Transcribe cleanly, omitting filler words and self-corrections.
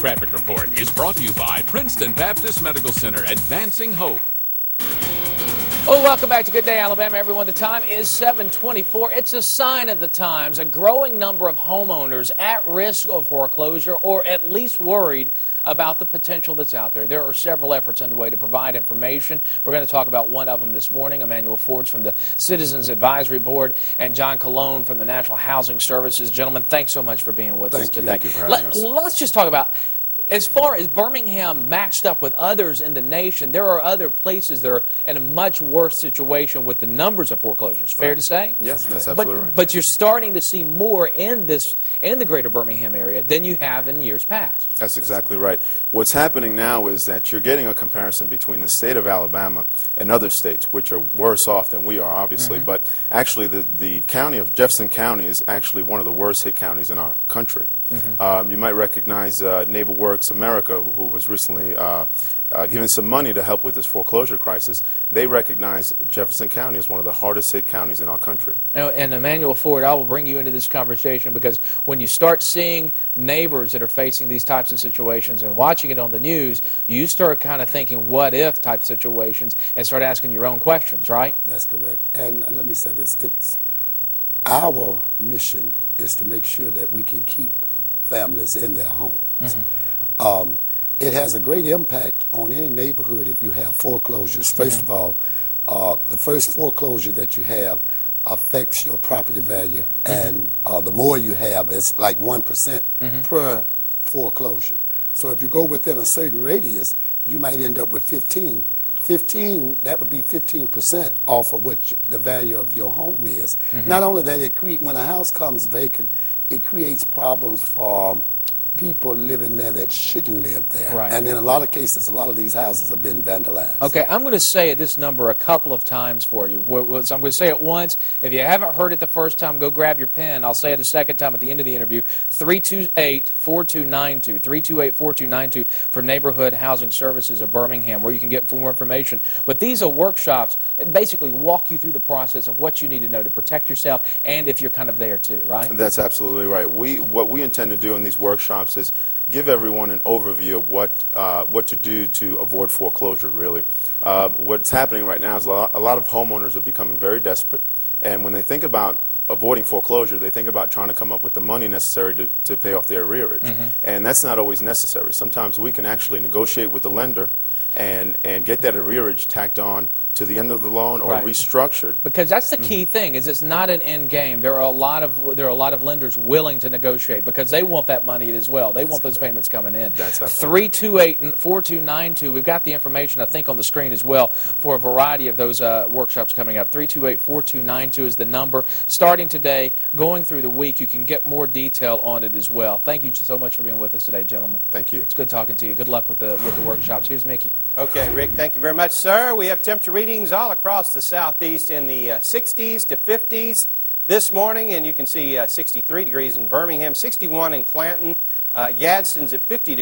Traffic Report is brought to you by Princeton Baptist Medical Center, advancing hope. Oh, welcome back to Good Day, Alabama, everyone. The time is 7:24. It's a sign of the times. A growing number of homeowners at risk of foreclosure or at least worried about the potential that's out there. There are several efforts underway to provide information. We're going to talk about one of them this morning. Emmanuel Ford's from the Citizens Advisory Board and John Colon from the National Housing Services. Gentlemen, thanks so much for being with us today. Thank you for having us. Let's just talk about, as far as Birmingham matched up with others in the nation, there are other places that are in a much worse situation with the numbers of foreclosures. Fair to say? Yes, that's absolutely right. But you're starting to see more in the greater Birmingham area than you have in years past. That's exactly right. What's happening now is that you're getting a comparison between the state of Alabama and other states, which are worse off than we are, obviously. But actually, the county of Jefferson County is actually one of the worst hit counties in our country. You might recognize Neighbor Works America, who was recently given some money to help with this foreclosure crisis. They recognize Jefferson County as one of the hardest hit counties in our country. And Emmanuel Ford, I will bring you into this conversation because when you start seeing neighbors that are facing these types of situations and watching it on the news, you start kind of thinking what if type situations and start asking your own questions, right? That's correct. And let me say this, it's our mission is to make sure that we can keep families in their homes. It has a great impact on any neighborhood if you have foreclosures. First of all, the first foreclosure that you have affects your property value, and the more you have, it's like 1% per foreclosure. So if you go within a certain radius, you might end up with 15. That would be 15% off of what the value of your home is. Not only that, when a house comes vacant, it creates problems for people living there that shouldn't live there. Right. And in a lot of cases, a lot of these houses have been vandalized. Okay, I'm going to say this number a couple of times for you. So I'm going to say it once. If you haven't heard it the first time, go grab your pen. I'll say it a second time at the end of the interview. 328-4292. 328-4292 for Neighborhood Housing Services of Birmingham, where you can get more information. But these are workshops that basically walk you through the process of what you need to know to protect yourself and if you're kind of there too, right? That's absolutely right. What we intend to do in these workshops is give everyone an overview of what to do to avoid foreclosure, really. What's happening right now is a lot of homeowners are becoming very desperate, and when they think about avoiding foreclosure, they think about trying to come up with the money necessary to pay off their arrearage. And that's not always necessary. Sometimes we can actually negotiate with the lender and get that arrearage tacked on to the end of the loan or restructured. Because that's the key thing, is it's not an end game. There are a lot of lenders willing to negotiate because they want that money as well. They want those payments coming in. That's 328-4292. We've got the information, I think, on the screen as well for a variety of those workshops coming up. 328-4292 is the number. Starting today, going through the week, you can get more detail on it as well. Thank you so much for being with us today, gentlemen. Thank you. It's good talking to you. Good luck with the workshops. Here's Mickey. Okay, Rick, thank you very much, sir. We have temperature readings all across the southeast in the 60s to 50s this morning, and you can see 63 degrees in Birmingham, 61 in Clanton, Gadsden's at 50 degrees.